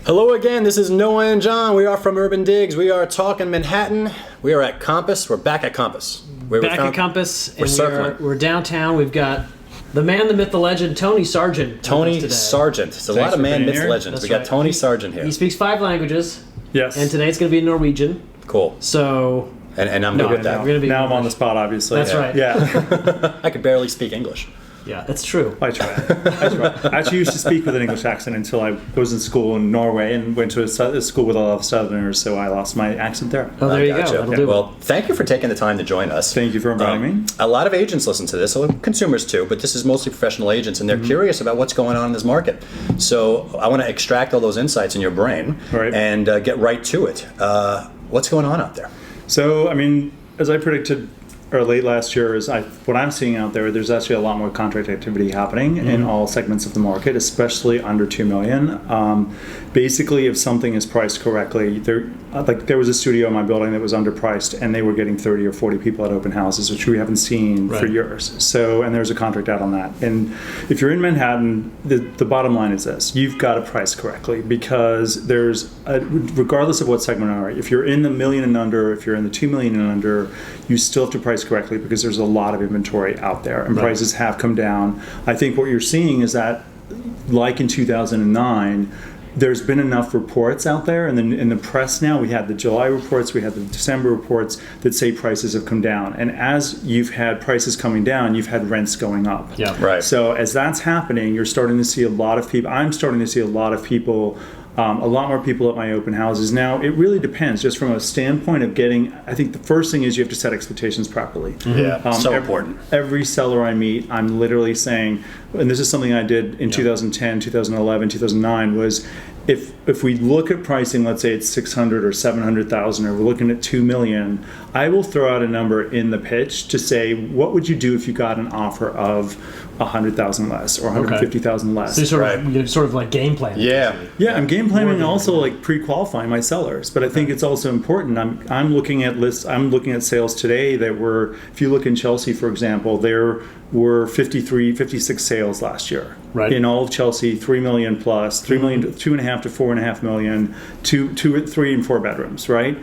Hello again, this is Noah and John. We are from UrbanDigs. We are talking Manhattan. We are at Compass. We're back at Compass. Back at Compass. And we're downtown. We've got the man, the myth, the legend, Tony Sargent. Tony Sargent. There's a lot of man, myth, legends. We got Tony Sargent here. He speaks 5 languages. Yes. And today it's going to be in Norwegian. Cool. So... And I'm good with that. Now I'm on the spot, obviously. That's right. Yeah. I could barely speak English. Yeah, that's true. I try. I actually used to speak with an English accent until I was in school in Norway and went to a school with a lot of Southerners, so I lost my accent there. Oh, there you go. That'll do. Well, thank you for taking the time to join us. Thank you for inviting me. A lot of agents listen to this, consumers too, but this is mostly professional agents, and they're curious about what's going on in this market. So I want to extract all those insights in your brain and get right to it. What's going on out there? So, I mean, as I predicted late last year, what I'm seeing out there, there's actually a lot more contract activity happening in all segments of the market, especially under $2 million. Basically, if something is priced correctly, there was a studio in my building that was underpriced, and they were getting 30 or 40 people at open houses, which we haven't seen for years. So, and there's a contract out on that. And if you're in Manhattan, the bottom line is this: you've got to price correctly, because regardless of what segment you are, if you're in the million and under, if you're in the 2 million and under, you still have to price correctly, because there's a lot of inventory out there, and prices have come down. I think what you're seeing is that, like in 2009, there's been enough reports out there, and then in the press now, we had the July reports, we had the December reports that say prices have come down. And as you've had prices coming down, you've had rents going up. Yeah. Right. So as that's happening, you're starting to see a lot of people. I'm starting to see a lot of people. A lot more people at my open houses. Now, it really depends, just from a standpoint of getting, I think the first thing is you have to set expectations properly. Yeah, so important. Every seller I meet, I'm literally saying, and this is something I did in 2010, 2011, 2009, was if we look at pricing, let's say it's 600 or 700,000, or we're looking at 2 million, I will throw out a number in the pitch to say, what would you do if you got an offer of 100,000 less or 150,000 less? So you're sort of like game planning. Yeah. Yeah, I'm game planning and also like pre-qualifying my sellers. But I think it's also important. I'm looking at lists. I'm looking at sales today that were, if you look in Chelsea, for example, there were 56 sales last year. Right. In all of Chelsea, 3 million plus, 3 million, 2.5 to 4.5 million, 3 and 4 bedrooms, right?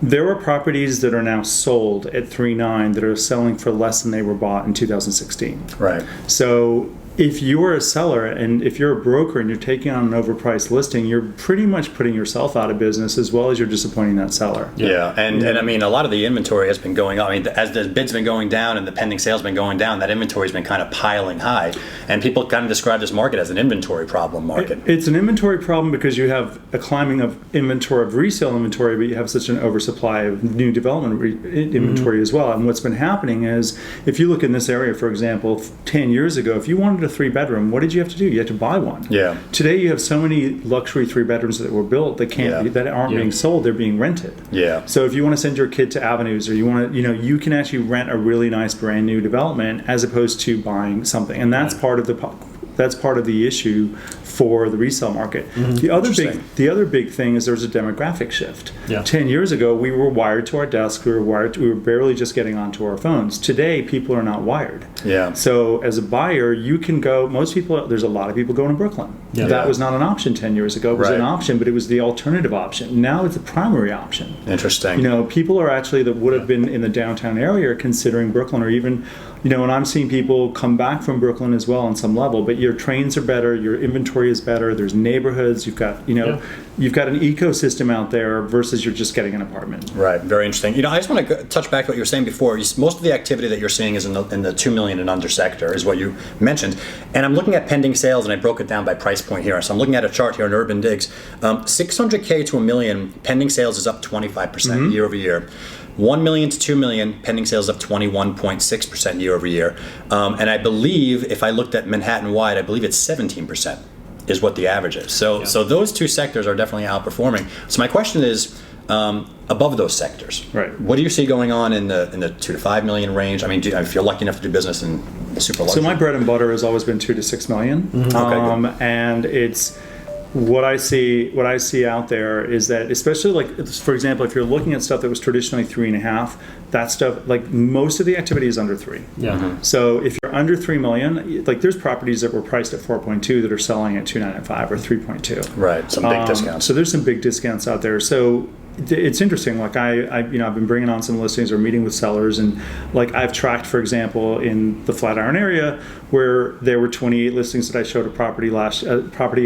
There are properties that are now sold at 3.9 that are selling for less than they were bought in 2016. Right. So if you're a seller and if you're a broker and you're taking on an overpriced listing, you're pretty much putting yourself out of business, as well as you're disappointing that seller. Yeah, and I mean, a lot of the inventory has been going up. I mean, as the bid's been going down and the pending sales been going down, that inventory's been kind of piling high. And people kind of describe this market as an inventory problem market. It's an inventory problem because you have a climbing of inventory, of resale inventory, but you have such an oversupply of new development inventory as well. And what's been happening is, if you look in this area, for example, 10 years ago, if you wanted a 3-bedroom, what did you have to do? You had to buy one. Yeah. Today you have so many luxury 3-bedrooms that were built that that aren't being sold, they're being rented. Yeah. So if you want to send your kid to Avenues, or you want to, you can actually rent a really nice brand new development as opposed to buying something. And that's part of the issue for the resale market. The other big thing is there's a demographic shift. 10 years ago, we were wired to our desk. We were barely just getting onto our phones. Today, people are not wired. Yeah. So as a buyer, you can go. There's a lot of people going to Brooklyn. Yeah. That was not an option 10 years ago. It was an option, but it was the alternative option. Now it's a primary option. Interesting. People are actually that would have been in the downtown area considering Brooklyn, or even, and I'm seeing people come back from Brooklyn as well on some level. But your trains are better, your inventory is better. There's neighborhoods. You've got you've got an ecosystem out there versus you're just getting an apartment. Right. Very interesting. I just want to touch back to what you were saying before. Most of the activity that you're seeing is in the 2 million and under sector, is what you mentioned. And I'm looking at pending sales, and I broke it down by price point here. So I'm looking at a chart here in UrbanDigs. 600K to $1 million pending sales is up 25% year over year. 1 million to 2 million pending sales up 21.6% year over year. And I believe, if I looked at Manhattan wide, I believe it's 17% is what the average is. So those two sectors are definitely outperforming. So my question is, above those sectors, what do you see going on in the 2 to 5 million range? I mean, if you're lucky enough to do business in super luxury. So my bread and butter has always been 2 to 6 million. And it's what I see out there is that, especially like, for example, if you're looking at stuff that was traditionally 3.5, that stuff, like most of the activity is under 3. Yeah. So if you're under 3 million, like there's properties that were priced at 4.2 that are selling at 2.95 or 3.2. Right. Some big discounts. So there's some big discounts out there. So it's interesting. Like I've been bringing on some listings or meeting with sellers, and like I've tracked, for example, in the Flatiron area where there were 28 listings that I showed a property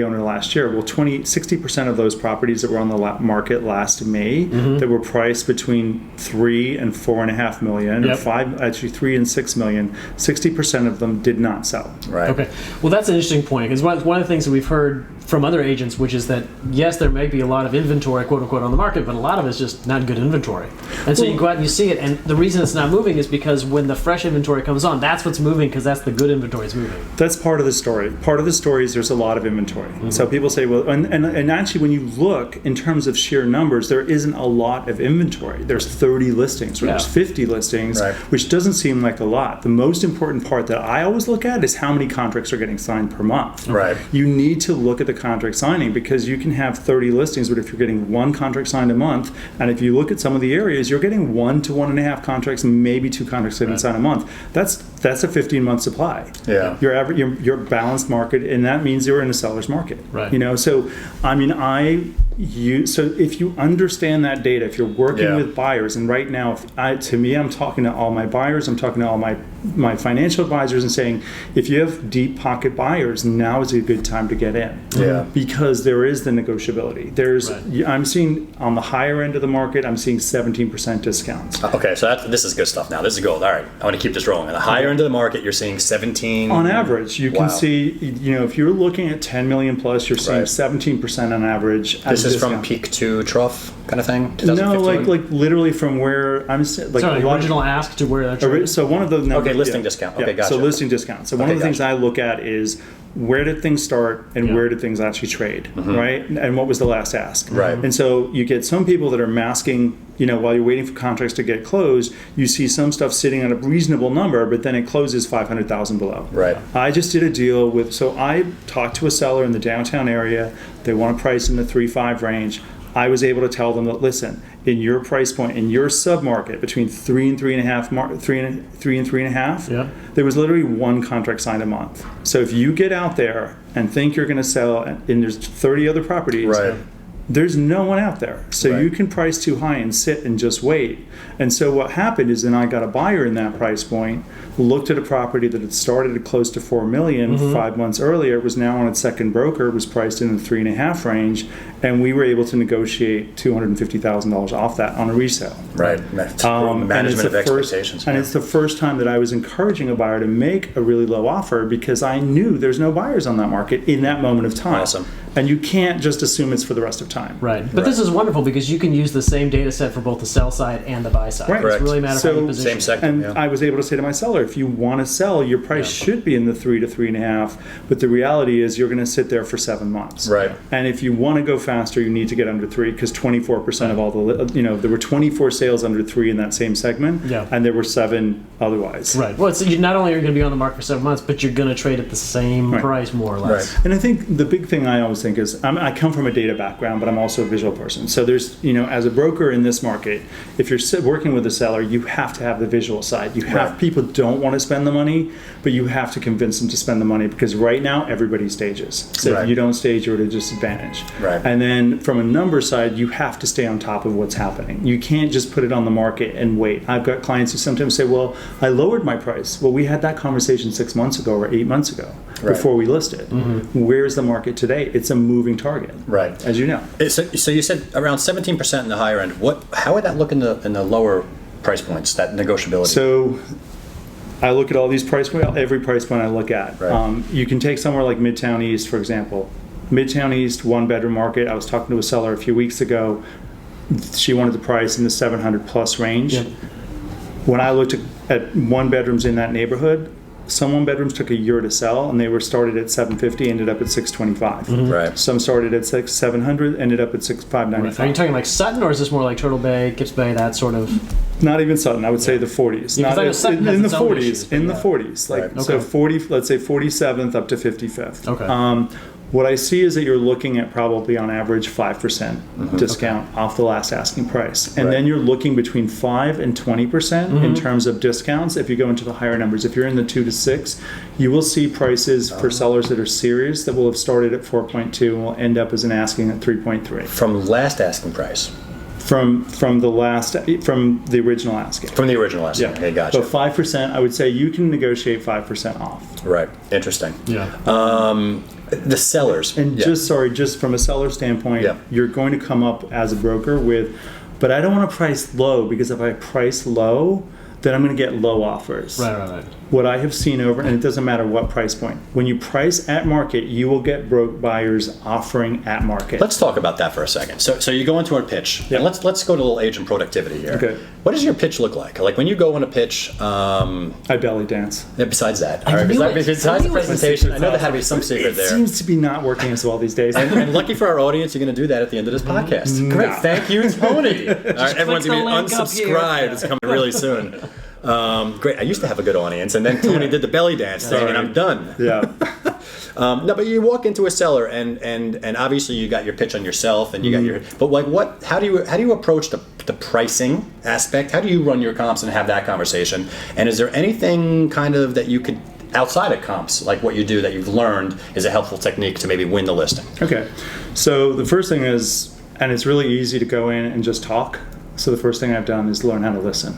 owner last year. Well, 60% of those properties that were on the market last May that were priced between 3 and 4.5 million, or 3 and 6 million, 60% of them did not sell. Right. Okay. Well, that's an interesting point, because one of the things that we've heard from other agents, which is that yes, there may be a lot of inventory, quote unquote, on the market, but a lot of it's just not good inventory. And so you go out and you see it, and the reason it's not moving is because when the fresh inventory comes on, that's what's moving, because that's the good inventory is moving. That's part of the story. Part of the story is there's a lot of inventory. So people say, well, and actually when you look in terms of sheer numbers, there isn't a lot of inventory. There's 30 listings, or there's 50 listings, which doesn't seem like a lot. The most important part that I always look at is how many contracts are getting signed per month. Right. You need to look at the contract signing, because you can have 30 listings, but if you're getting 1 contract signed a month, and if you look at some of the areas, you're getting 1 to 1.5 contracts, maybe 2 contracts getting signed a month. That's a 15-month supply. Yeah. Your balanced market, and that means you're in a seller's market. Right. So I mean, so if you understand that data, if you're working with buyers, and right now, I'm talking to all my buyers, I'm talking to all my financial advisors and saying, if you have deep pocket buyers, now is a good time to get in. Yeah. Because there is the negotiability. I'm seeing on the higher end of the market, I'm seeing 17% discounts. Okay, so this is good stuff now. This is gold. All right, I want to keep this rolling. At the higher end of the market, you're seeing 17. On average, you can see, if you're looking at 10 million plus, you're seeing 17% on average. This is from peak to trough kind of thing? No, like literally from where I'm like. Sorry, original ask to where that's so one of the numbers. Listing discount. Okay, gotcha. So listing discount. So one of the things I look at is, where did things start and where did things actually trade, right? And what was the last ask? Right. And so you get some people that are masking, while you're waiting for contracts to get closed, you see some stuff sitting at a reasonable number, but then it closes 500,000 below. Right. I just did a deal so I talked to a seller in the downtown area. They want a price in the 3.5 range. I was able to tell them that, listen, in your price point, in your sub-market, between 3 and 3.5, 3 and 3.5, there was literally 1 contract signed a month. So if you get out there and think you're going to sell, and there's 30 other properties, there's no one out there. So you can price too high and sit and just wait. And so what happened is then I got a buyer in that price point, looked at a property that had started at close to 4 million 5 months earlier, was now on its second broker, was priced in the 3.5 range, and we were able to negotiate $250,000 off that on a resale. Right. Management of expectations. And it's the first time that I was encouraging a buyer to make a really low offer, because I knew there's no buyers on that market in that moment of time. Awesome. And you can't just assume it's for the rest of time. Right. But this is wonderful, because you can use the same data set for both the sell side and the buy side. Right. It's really a matter of how you position. Same sector. And I was able to say to my seller, if you want to sell, your price should be in the 3 to 3.5, but the reality is you're going to sit there for 7 months. Right. And if you want to go faster, you need to get under 3, because 24% of all there were 24 sales under 3 in that same segment, and there were 7 otherwise. Right. Well, so not only are you going to be on the market for 7 months, but you're going to trade at the same price, more or less. Right. And I think the big thing I always think is, I come from a data background, but I'm also a visual person. So there's, as a broker in this market, if you're working with a seller, you have to have the visual side. You have people don't want to spend the money, but you have to convince them to spend the money, because right now everybody stages. So if you don't stage, you're at a disadvantage. Right. And then from a number side, you have to stay on top of what's happening. You can't just put it on the market and wait. I've got clients who sometimes say, well, I lowered my price. Well, we had that conversation 6 months ago or 8 months ago before we listed. Where's the market today? It's a moving target. Right. As you know. So you said around 17% in the higher end. How would that look in the lower price points, that negotiability? So I look at all these price points, every price point I look at. Right. You can take somewhere like Midtown East, for example. Midtown East, 1-bedroom market. I was talking to a seller a few weeks ago. She wanted the price in the 700 plus range. When I looked at 1-bedrooms in that neighborhood, some 1-bedrooms took a year to sell, and they were started at 750, ended up at 625. Right. Some started at 700, ended up at 595. Are you talking like Sutton, or is this more like Turtle Bay, Gibbs Bay, that sort of? Not even Sutton. I would say the 40s. Yeah, in the 40s. In the 40s. Right. So 40. Let's say 47th up to 55th. Okay. What I see is that you're looking at probably on average 5% discount off the last asking price. And then you're looking between 5 and 20% in terms of discounts if you go into the higher numbers. If you're in the 2 to 6, you will see prices for sellers that are serious that will have started at 4.2 and will end up as an asking at 3.3. From last asking price. From the original asking. From the original asking. Yeah. Okay, gotcha. So 5%, I would say you can negotiate 5% off. Right. Interesting. Yeah. The sellers. And just from a seller standpoint, you're going to come up as a broker with, but I don't want to price low, because if I price low, then I'm going to get low offers. Right. What I have seen and it doesn't matter what price point, when you price at market, you will get broke buyers offering at market. Let's talk about that for a second. So you go into a pitch, and let's go to a little agent productivity here. Okay. What does your pitch look like? Like when you go on a pitch, I belly dance. besides that, all right, besides the presentation, I know there had to be some secret It there. seems to be not working as well these days. And lucky for our audience, you're going to do that at the end of this podcast. Great, thank you, Tony. All right, everyone's going to be unsubscribed. It's coming really soon. Great. I used to have a good audience, and then Tony did the belly dance thing, and I'm done. Yeah. No, but you walk into a seller, and obviously you got your pitch on yourself, and you got your. But like, what? How do you approach the pricing aspect? How do you run your comps and have that conversation? And is there anything kind of that you could outside of comps, like what you do that you've learned is a helpful technique to maybe win the listing? Okay. So the first thing is, and it's really easy to go in and just talk. So the first thing I've done is learn how to listen.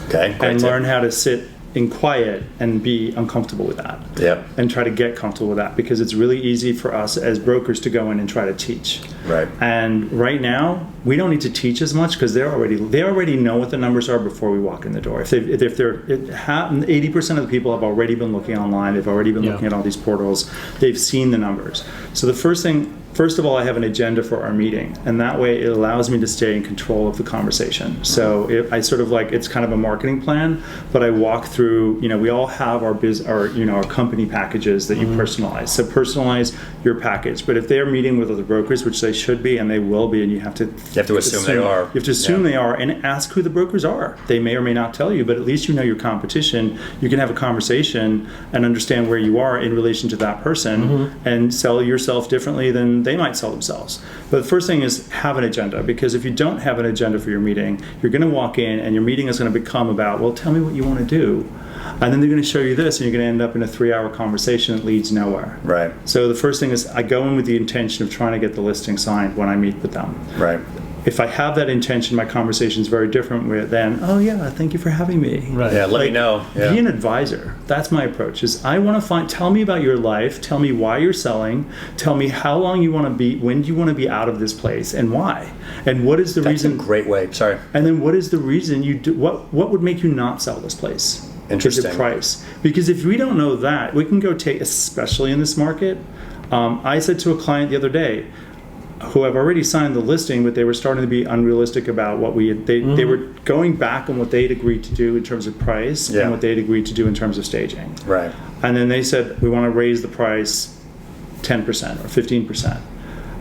Okay. And learn how to sit in quiet and be uncomfortable with that. Yep. And try to get comfortable with that, because it's really easy for us as brokers to go in and try to teach. Right. And right now, we don't need to teach as much, because they already know what the numbers are before we walk in the door. If they're 80% of the people have already been looking online, they've already been looking at all these portals, they've seen the numbers. So the first of all, I have an agenda for our meeting, and that way it allows me to stay in control of the conversation. So I sort of like, it's kind of a marketing plan, but I walk through, we all have our our company packages that you personalize. So personalize your package. But if they are meeting with other brokers, which they should be, and they will be, and you have to assume they are. You have to assume they are, and ask who the brokers are. They may or may not tell you, but at least you know your competition. You can have a conversation and understand where you are in relation to that person, and sell yourself differently than they might sell themselves. But the first thing is have an agenda, because if you don't have an agenda for your meeting, you're going to walk in and your meeting is going to become about, well, tell me what you want to do. And then they're going to show you this, and you're going to end up in a 3-hour conversation that leads nowhere. Right. So the first thing is I go in with the intention of trying to get the listing signed when I meet with them. Right. If I have that intention, my conversation is very different than, oh yeah, thank you for having me. Right. Yeah, let me know. Yeah. Be an advisor. That's my approach. Is I want to tell me about your life, tell me why you're selling, tell me how long you want to be, when do you want to be out of this place, and why, and what is the reason. That's a great way. Sorry. And then what is the reason you do? What would make you not sell this place? Interesting. Is it price? Because if we don't know that, we can go take, especially in this market. I said to a client the other day, who have already signed the listing, but they were starting to be unrealistic about what they were going back on what they'd agreed to do in terms of price and what they'd agreed to do in terms of staging. Right. And then they said, we want to raise the price 10% or 15%.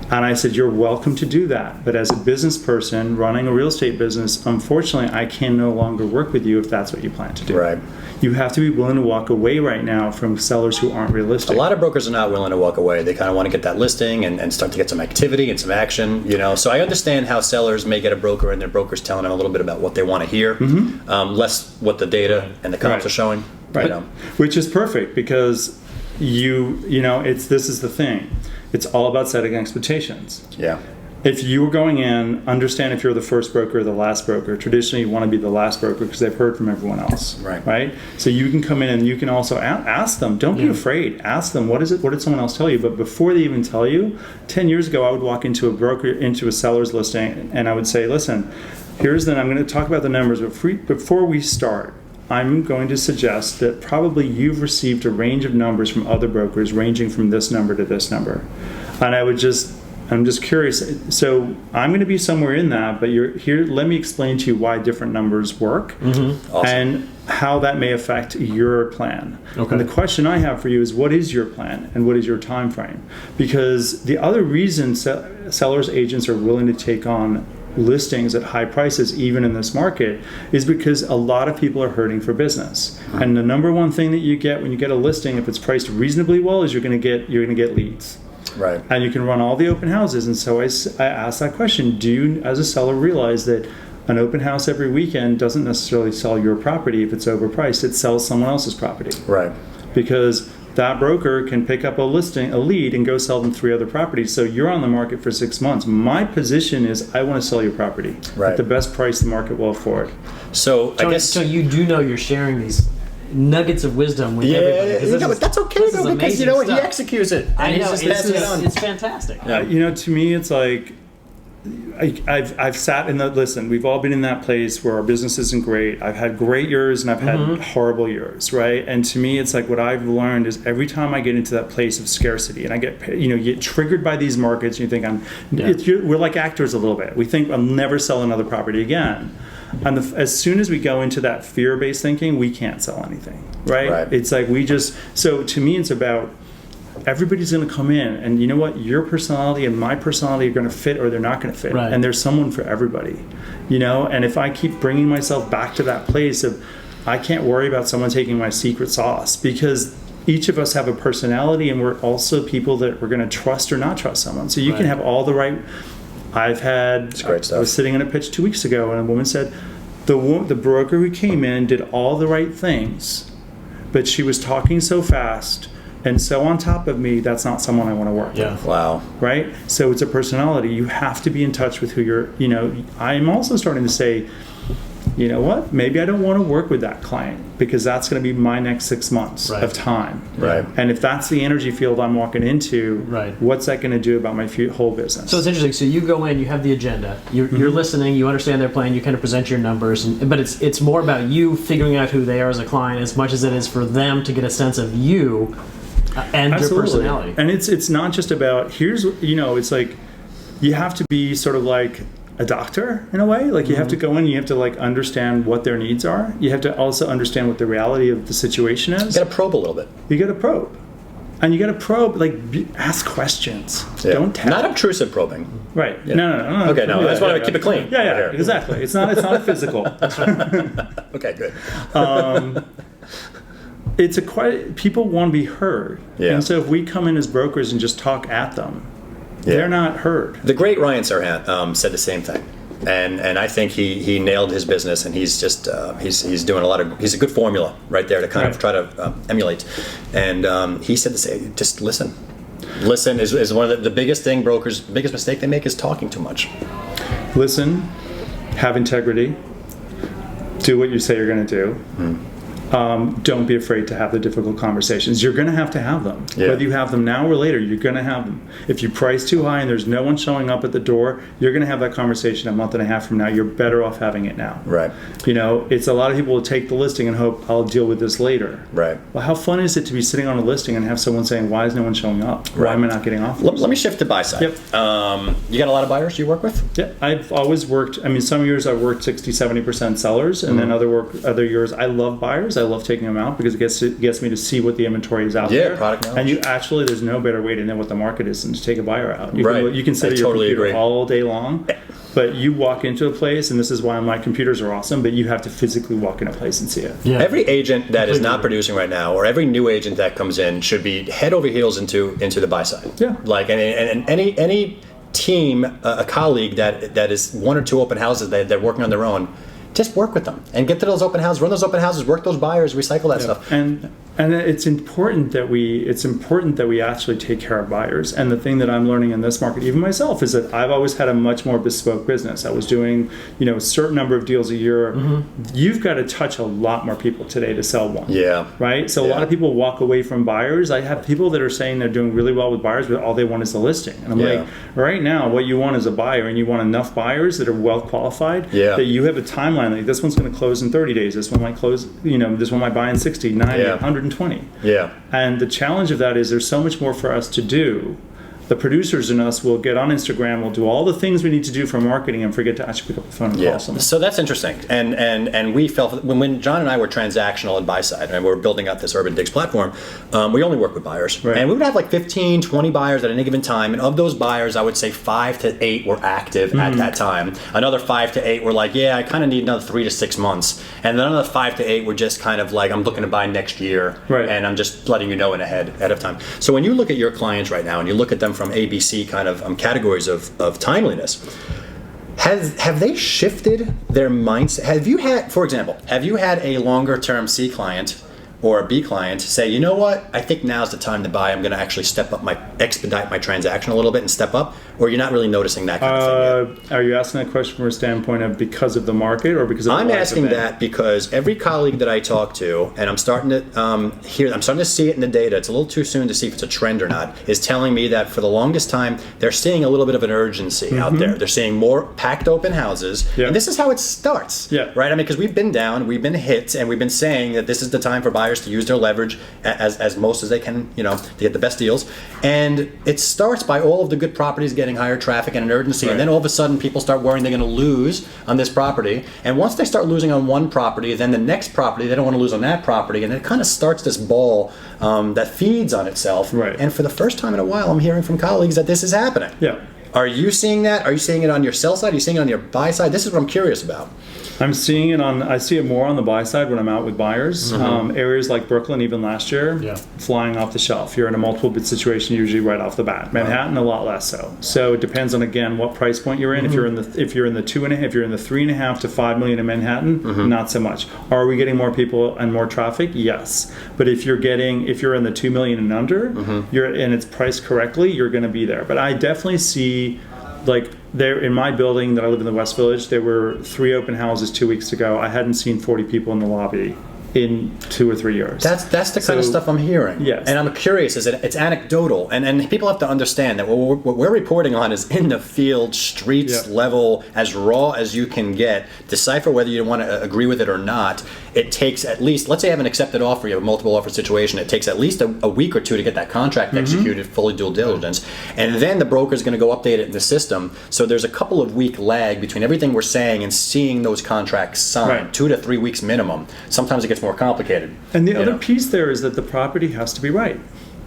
And I said, you're welcome to do that. But as a business person running a real estate business, unfortunately, I can no longer work with you if that's what you plan to do. Right. You have to be willing to walk away right now from sellers who aren't realistic. A lot of brokers are not willing to walk away. They kind of want to get that listing and start to get some activity and some action, So I understand how sellers may get a broker and their broker's telling them a little bit about what they want to hear, less what the data and the comps are showing. Right. Which is perfect, because this is the thing. It's all about setting expectations. Yeah. If you were going in, understand if you're the first broker or the last broker. Traditionally, you want to be the last broker because they've heard from everyone else. Right? So you can come in and you can also ask them. Don't be afraid. Ask them, what is it? What did someone else tell you? But before they even tell you, 10 years ago, I would walk into a seller's listing, and I would say, listen, I'm going to talk about the numbers, but before we start, I'm going to suggest that probably you've received a range of numbers from other brokers ranging from this number to this number. And I'm just curious. So I'm going to be somewhere in that, but you're here. Let me explain to you why different numbers work Awesome. and how that may affect your plan. Okay. And the question I have for you is, what is your plan and what is your time frame? Because the other reason sellers agents are willing to take on listings at high prices, even in this market, is because a lot of people are hurting for business. And the number one thing that you get when you get a listing, if it's priced reasonably well, is you're going to get leads. Right. And you can run all the open houses. And so I asked that question, do you, as a seller, realize that an open house every weekend doesn't necessarily sell your property if it's overpriced, it sells someone else's property. Right. Because that broker can pick up a lead, and go sell them 3 other properties. So you're on the market for 6 months. My position is I want to sell your property Right. at the best price the market will afford. So I guess So you do know you're sharing these nuggets of wisdom with everybody. 'Cause this but is- that's okay this is though, because amazing you know what, he stuff. executes it, and I he's know, just it's, passing it on. it's fantastic. To me, it's like I've sat in the listen. We've all been in that place where our business isn't great. I've had great years and I've had horrible years, right? And to me, it's like what I've learned is every time I get into that place of scarcity and I get triggered by these markets, and you think we're like actors a little bit. We think I'll never sell another property again. And as soon as we go into that fear-based thinking, we can't sell anything, right? It's like so to me, it's about everybody's going to come in, and you know what? Your personality and my personality are going to fit, or they're not going to fit. Right. And there's someone for everybody, And if I keep bringing myself back to that place of, I can't worry about someone taking my secret sauce, because each of us have a personality, and we're also people that we're going to trust or not trust someone. So you can have all the right. I've had. It's great stuff. I was sitting in a pitch 2 weeks ago, and a woman said, the broker who came in did all the right things, but she was talking so fast and so on top of me, that's not someone I want to work with. Wow. Right? So it's a personality. You have to be in touch with who you're, I'm also starting to say, you know what? Maybe I don't want to work with that client, because that's going to be my next 6 months of time. Right. And if that's the energy field I'm walking into, Right. what's that going to do about my whole business? So it's interesting. So you go in, you have the agenda, you're listening, you understand their plan, you kind of present your numbers, but it's more about you figuring out who they are as a client as much as it is for them to get a sense of you and Absolutely. your personality. And it's not just about it's like you have to be sort of like a doctor in a way. Like you have to go in, you have to like understand what their needs are. You have to also understand what the reality of the situation is. You got to probe a little bit. You got to probe. And you got to probe, ask questions. Yeah. Don't tell. Not obtrusive probing. Right. Yeah. No. Okay, no, I just want to keep it clean. Yeah, over here. exactly. It's not physical. Okay, good. People want to be heard. Yeah. And so if we come in as brokers and just talk at them, they're not heard. The great Ryan Serhant said the same thing, and I think he nailed his business, and he's just he's doing he's a good formula right there to kind of try to emulate, and he said the same. Just listen. Listen is one of the biggest biggest mistake they make is talking too much. Listen, have integrity, do what you say you're going to do. Don't be afraid to have the difficult conversations. You're going to have them. Yeah. Whether you have them now or later, you're going to have them. If you price too high and there's no one showing up at the door, you're going to have that conversation a month and a half from now. You're better off having it now. Right. It's a lot of people will take the listing and hope I'll deal with this later. Right. Well, how fun is it to be sitting on a listing and have someone saying, why is no one showing up? Why am I not getting offers? Let me shift to buy side. Yep. You got a lot of buyers you work with? Yeah, I've always worked. Some years I've worked 60-70% sellers, and then other years I love buyers. I love taking them out because it gets me to see what the inventory is out there. Yeah, product knowledge. And there's no better way to know what the market is than to take a buyer out. You can sit I at your totally computer agree. all day long, but you walk into a place, and this is why my computers are awesome, but you have to physically walk in a place and see it. Yeah. Every agent that is not producing right now, or every new agent that comes in, should be head over heels into the buy side. Yeah. Like and any team, a colleague that is 1 or 2 open houses that they're working on their own, just work with them and get to those open houses, run those open houses, work those buyers, recycle that stuff. And it's important that we actually take care of buyers. And the thing that I'm learning in this market, even myself, is that I've always had a much more bespoke business. I was doing, a certain number of deals a year. You've got to touch a lot more people today to sell one. Yeah. Right? So a lot of people walk away from buyers. I have people that are saying they're doing really well with buyers, but all they want is the listing. And I'm like, right now, what you want is a buyer, and you want enough buyers that are well qualified that you have a timeline. Like this one's going to close in 30 days. This one might close, this one might buy in 60, 90, 120. Yeah. And the challenge of that is there's so much more for us to do. The producers in us will get on Instagram, we'll do all the things we need to do for marketing and forget to actually pick up the phone and call someone. So that's interesting. And we felt when John and I were transactional and buy side, and we were building out this UrbanDigs platform, we only work with buyers. Right. And we would have like 15, 20 buyers at any given time. And of those buyers, I would say 5 to 8 were active at that time. Another 5 to 8 were like, I kind of need another 3 to 6 months. And then another 5 to 8 were just kind of like, I'm looking to buy next year. Right. And I'm just letting you know ahead of time. So when you look at your clients right now and you look at them from ABC kind of categories of timeliness. Have they shifted their mindset? Have you had, for example, a longer term C client or a B client say, you know what, I think now's the time to buy. I'm going to actually expedite my transaction a little bit and step up? Or you're not really noticing that kind of thing yet? Are you asking that question from a standpoint of because of the market or because of the I'm asking that because every colleague that I talk to, and I'm starting to I'm starting to see it in the data, it's a little too soon to see if it's a trend or not, is telling me that for the longest time, they're seeing a little bit of an urgency out there. They're seeing more packed open houses. And this is how it starts, right? I mean, because we've been down, we've been hit, and we've been saying that this is the time for buyers to use their leverage as most as they can, to get the best deals. And it starts by all of the good properties getting higher traffic and an urgency, and then all of a sudden people start worrying they're going to lose on this property. And once they start losing on one property, then the next property, they don't want to lose on that property, and it kind of starts this ball that feeds on itself. And for the first time in a while, I'm hearing from colleagues that this is happening. Are you seeing that? Are you seeing it on your sell side? Are you seeing it on your buy side? This is what I'm curious about. I see it more on the buy side when I'm out with buyers. Areas like Brooklyn, even last year, flying off the shelf. You're in a multiple bid situation usually right off the bat. Manhattan, a lot less so. So it depends on, again, what price point you're in. If you're in the 3.5 to 5 million in Manhattan, not so much. Are we getting more people and more traffic? Yes. But if you're in the 2 million and under, and it's priced correctly, you're going to be there. But I definitely see, like, there in my building that I live in the West Village, there were 3 open houses 2 weeks ago. I hadn't seen 40 people in the lobby in 2 or 3 years. That's the kind of stuff I'm hearing. Yes. And I'm curious, is it's anecdotal, and people have to understand that what we're reporting on is in the field, streets level, as raw as you can get. Decipher whether you want to agree with it or not. It takes at least, let's say you have an accepted offer, you have a multiple offer situation, it takes at least a week or 2 to get that contract executed, fully due diligence, and then the broker's going to go update it in the system. So there's a couple of week lag between everything we're saying and seeing those contracts signed, 2 to 3 weeks minimum. Sometimes it gets more complicated. And the other piece there is that the property has to be right.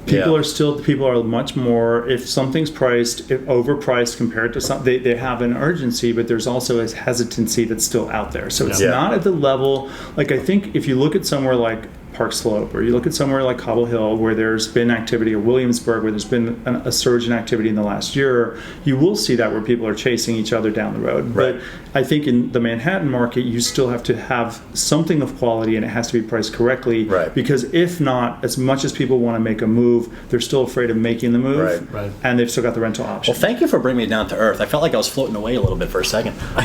People are much more, if something's overpriced compared to something, they have an urgency, but there's also a hesitancy that's still out there. So it's not at the level, like, I think if you look at somewhere like Park Slope, or you look at somewhere like Cobble Hill where there's been activity, or Williamsburg where there's been a surge in activity in the last year, you will see that where people are chasing each other down the road. But I think in the Manhattan market, you still have to have something of quality, and it has to be priced correctly. Because if not, as much as people want to make a move, they're still afraid of making the move, and they've still got the rental option. Well, thank you for bringing me down to earth. I felt like I was floating away a little bit for a second. I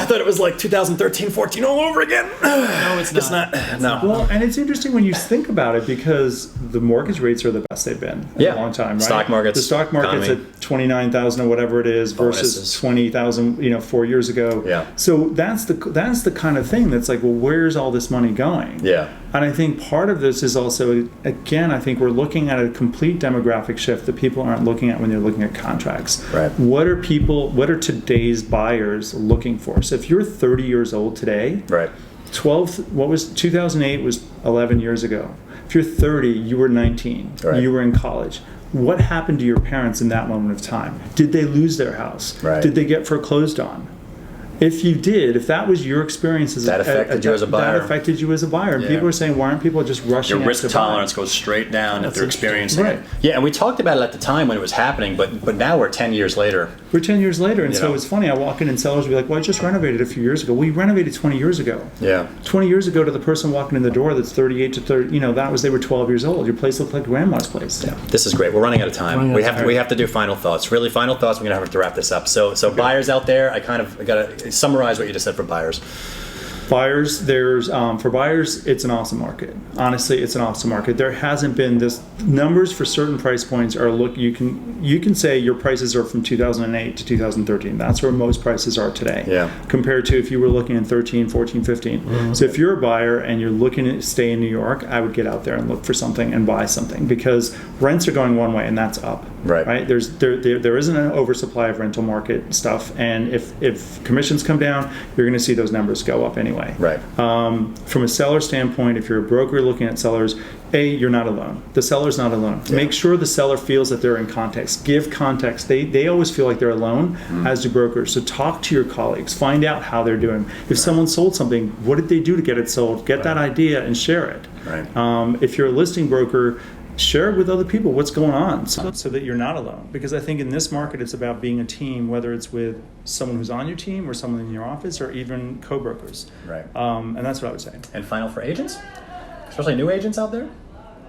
thought it was like 2013, 14 all over again. No, it's not. No. Well, and it's interesting when you think about it, because the mortgage rates are the best they've been in a long time, right? The stock market's at 29,000 or whatever it is versus 20,000, 4 years ago. So that's the kind of thing that's like, well, where's all this money going? And I think part of this is also, again, I think we're looking at a complete demographic shift that people aren't looking at when they're looking at contracts. What are today's buyers looking for? So if you're 30 years old today, 2008 was 11 years ago. If you're 30, you were 19. You were in college. What happened to your parents in that moment of time? Did they lose their house? Did they get foreclosed on? If you did, if that was your experience as that affected you as a buyer. That affected you as a buyer. And people are saying, why aren't people just rushing? Your risk tolerance goes straight down if they're experiencing it. Yeah, and we talked about it at the time when it was happening, but now we're 10 years later. We're 10 years later, and so it's funny. I walk in and sellers will be like, well, I just renovated a few years ago. We renovated 20 years ago. 20 years ago to the person walking in the door that's 38 to 30, they were 12 years old. Your place looked like grandma's place. This is great. We're running out of time. We have to do final thoughts. Really, final thoughts. We're going to have to wrap this up. So buyers out there, I got to summarize what you just said for buyers. For buyers, it's an awesome market. Honestly, it's an awesome market. There hasn't been this numbers for certain price points are you can say your prices are from 2008 to 2013. That's where most prices are today. Compared to if you were looking in 13, 14, 15. So if you're a buyer and you're looking to stay in New York, I would get out there and look for something and buy something, because rents are going one way and that's up. Right? There isn't an oversupply of rental market stuff, and if commissions come down, you're going to see those numbers go up anyway. From a seller standpoint, if you're a broker looking at sellers, you're not alone. The seller's not alone. Make sure the seller feels that they're in context. Give context. They always feel like they're alone, as do brokers. So talk to your colleagues. Find out how they're doing. If someone sold something, what did they do to get it sold? Get that idea and share it. If you're a listing broker, share with other people what's going on so that you're not alone. Because I think in this market, it's about being a team, whether it's with someone who's on your team or someone in your office or even co-brokers. Right. And that's what I would say. And final for agents, especially new agents out there?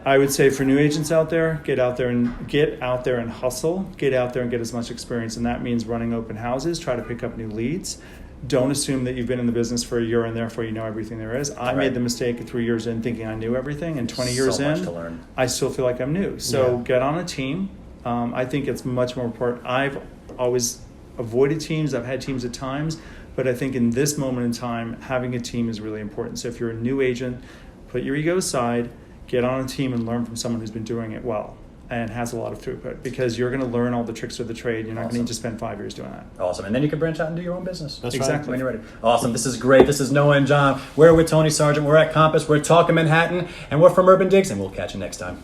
I would say for new agents out there, get out there and hustle. Get out there and get as much experience. And that means running open houses, try to pick up new leads. Don't assume that you've been in the business for a year and therefore you know everything there is. I made the mistake at 3 years in thinking I knew everything, and 20 years so much in, to learn. I still feel like I'm new. So get on a team. I think it's much more important. I've always avoided teams. I've had teams at times, but I think in this moment in time, having a team is really important. So if you're a new agent, put your ego aside, get on a team and learn from someone who's been doing it well and has a lot of throughput, because you're going to learn all the tricks of the trade. You're not going to need to spend 5 years doing that. Awesome. And then you can branch out and do your own business. That's Exactly. When you're ready. Awesome. This is great. This is Noah and John. We're with Tony Sargent. We're at Compass. We're talking Manhattan. And we're from UrbanDigs. And we'll catch you next time.